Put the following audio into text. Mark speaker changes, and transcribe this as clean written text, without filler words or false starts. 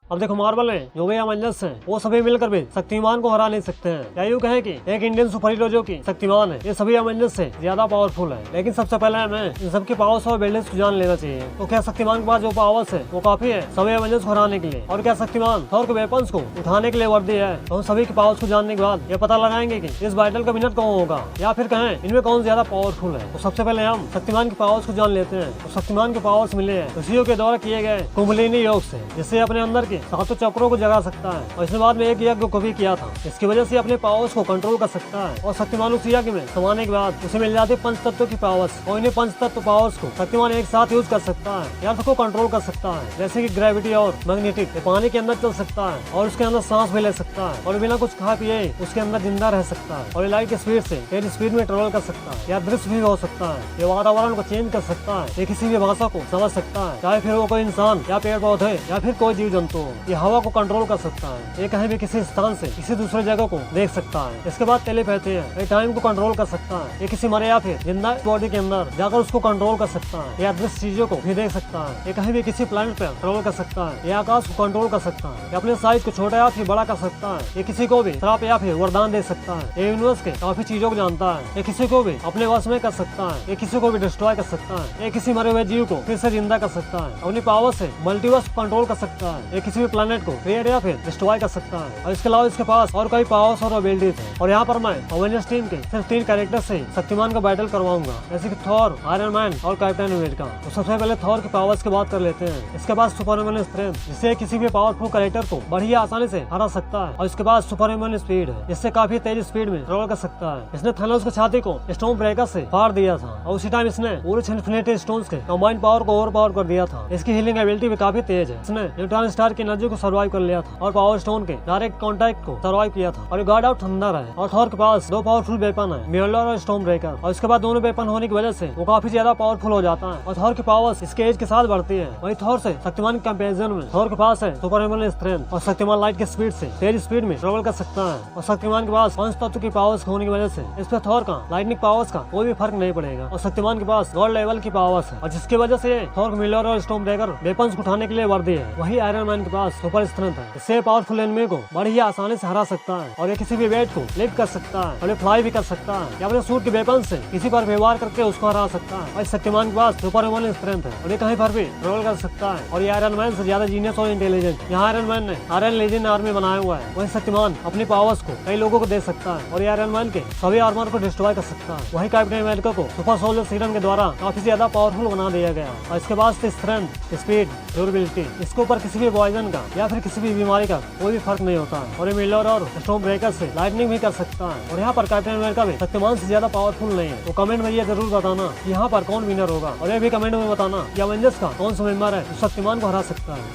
Speaker 1: अब देखो मार्वल में जो भी एवेंजर्स हैं वो सभी मिलकर भी शक्तिमान को हरा नहीं सकते हैं। या यूँ कहें कि एक इंडियन सुपर हीरो जो कि शक्तिमान है, ये सभी एवेंजर्स से ज्यादा पावरफुल है। लेकिन सबसे पहले हमें इन सबकी पावर्स और बिल्डिंग्स को जान लेना चाहिए। तो क्या शक्तिमान के पास जो पावर्स है वो काफी है सभी एवेंजर्स को हराने के लिए? और क्या शक्तिमान थॉर के वेपन्स को उठाने के लिए वर्दी है? तो हम सभी की पावर्स को जानने के बाद ये पता लगाएंगे कि इस बैटल का विनर कौन होगा, या फिर कहें इनमें कौन ज्यादा पावरफुल है। तो सबसे पहले हम शक्तिमान की पावर्स को जान लेते हैं। तो शक्तिमान के पावर्स मिले हैं ऋषियों के द्वारा किए गए कुंडलिनी योग से, जिससे अपने अंदर के सातों चक्रों को जगा सकता है। और इसने बाद में एक यज्ञ को भी किया था, इसकी वजह से अपने पावर्स को कंट्रोल कर सकता है। और शक्तिमान उस यज्ञ में समाने के बाद उसे मिल जाती है पंच तत्वों की पावर्स, और इन्हें पंच तत्व पावर्स को शक्तिमान एक साथ यूज कर सकता है। अर्थ को कंट्रोल कर सकता है, जैसे कि ग्रेविटी और मैग्नेटिक। पानी के अंदर चल सकता है और उसके अंदर सांस भी ले सकता है, और बिना कुछ खा पिए उसके अंदर जिंदा रह सकता है। और लाइट की स्पीड से तेज स्पीड में ट्रेवल कर सकता है, या दृश्य भी हो सकता है। ये वातावरण को चेंज कर सकता है, ये किसी भी भाषा को समझ सकता है, चाहे फिर वो कोई इंसान या पेड़ पौधे या फिर कोई जीव जंतु हो। ये हवा को कंट्रोल कर सकता है, ये कहीं भी किसी स्थान से किसी दूसरे जगह को देख सकता है। इसके बाद टेलीपैथी है, ये टाइम को कंट्रोल कर सकता है, ये किसी मरे या फिर जिंदा बॉडी के अंदर जाकर उसको कंट्रोल कर सकता है, या दृश्य चीजों को भी देख सकता है। ये कहीं भी किसी प्लैनेट पर ट्रेवल कर सकता है, ये आकाश को कंट्रोल कर सकता है, ये अपने साइज को छोटा या फिर बड़ा कर सकता है, ये किसी को भी श्राप या फिर वरदान दे सकता है, ये यूनिवर्स के काफी चीजों को जानता है, ये किसी को भी अपने वश में कर सकता है, ये किसी को भी डिस्ट्रॉय कर सकता है, ये किसी मरे हुए जीव को फिर से जिंदा कर सकता है, अपनी पावर से मल्टीवर्स कंट्रोल कर सकता है, ये किसी भी प्लैनेट को क्रिएट या फिर डिस्ट्रॉय कर सकता है। और इसके अलावा इसके पास और कई पावर्स और एबिलिटीज है। और यहाँ पर मैं अवेंजर्स टीम के सिर्फ 3 कैरेक्टर से शक्तिमान का बैटल करवाऊंगा, जैसे कि थॉर, आयरन मैन और कैप्टन अमेरिका। तो सबसे पहले थॉर के पावर्स की बात कर लेते हैं। इसके पास सुपरह्यूमन स्ट्रेंथ, जिससे किसी भी पावरफुल कैरेक्टर को बड़ी आसानी से हरा सकता है। और इसके पास सुपरह्यूमन स्पीड है, जिससे काफी तेज स्पीड में ट्रेवल कर सकता है। इसने थैनोस की छाती को स्टोन ब्रेकर से फाड़ दिया था, और उसी टाइम इसने पूरे इन्फिनिटी स्टोन्स के कंबाइंड पावर को ओवर पावर कर दिया था। इसकी हीलिंग एबिलिटी भी काफी तेज है। इसने न्यूट्रॉन स्टार की एनर्जी को सर्वाइव कर लिया था, और पावर स्टोन के डायरेक्ट कांटेक्ट को सर्वाइव किया था। और गॉड ऑफ थंडर है। और थॉर के पास 2 पावरफुल वेपन है, म्योल्डर और स्टॉर्म ब्रेकर। और इसके बाद दोनों वेपन होने की वजह से वो काफी ज्यादा पावरफुल हो जाता है, और थॉर की पावर्स इसके एज के साथ बढ़ती है। वही थॉर से शक्तिमान के कंपैरिजन में थॉर के पास है सुपरह्यूमन स्ट्रेंथ, और शक्तिमान लाइट की स्पीड से तेज स्पीड में ट्रेवल कर सकता है। और शक्तिमान के पास पंच तत्व की पावर्स होने की वजह से इस पर थॉर का लाइटनिंग पावर्स का कोई भी फर्क नहीं पड़ेगा। और शक्तिमान के पास गॉड लेवल की पावर्स है, और जिसकी वजह से थॉर म्योल्डर और स्टॉर्म ब्रेकर वेपन्स उठाने के लिए वर्दी है। वही आयरन मैन के पास सुपर स्ट्रेंथ है, इससे पावरफुल एनिमी को बड़ी ही आसानी से हरा सकता है। और ये किसी भी वेट को लिफ्ट कर सकता है, और ये फ्लाई भी कर सकता है, या अपने सूट के वेपन से किसी पर व्यवहार करके उसको हरा सकता है। और शक्तिमान के पास सुपरह्यूमन स्ट्रेंथ है, और ये कहीं पर भी ट्रेवल कर सकता है। और ये आयरन मैन से ज्यादा जीनियस और इंटेलिजेंट यहाँ आयरन मैन ने आयरन लेजेंड आर्मी बनाया हुआ है। वही शक्तिमान अपनी पावर्स को कई लोगों को दे सकता है, और ये आयरन मैन के सभी आर्मर को डिस्ट्रॉय कर सकता है। वही कैप्टन अमेरिका को सुपर सोल्जर सीरम के द्वारा काफी ज्यादा पावरफुल बना दिया गया। और इसके पास स्ट्रेंथ, स्पीड, ड्यूरेबिलिटी, इसके ऊपर किसी भी पॉइजन का या फिर किसी भी बीमारी का कोई भी फर्क नहीं होता है। और ये म्योल्डर और स्टॉर्म ब्रेकर से लाइटनिंग भी कर सकता है। और यहाँ पर कैप्टन अमेरिका भी शक्तिमान से ज्यादा पावरफुल नहीं है। तो कमेंट में ये जरूर बताना यहाँ पर कौन विनर होगा, और ये भी कमेंट में बताना कि अवेंजर्स का कौन सा मेंबर है जो शक्तिमान को हरा सकता है।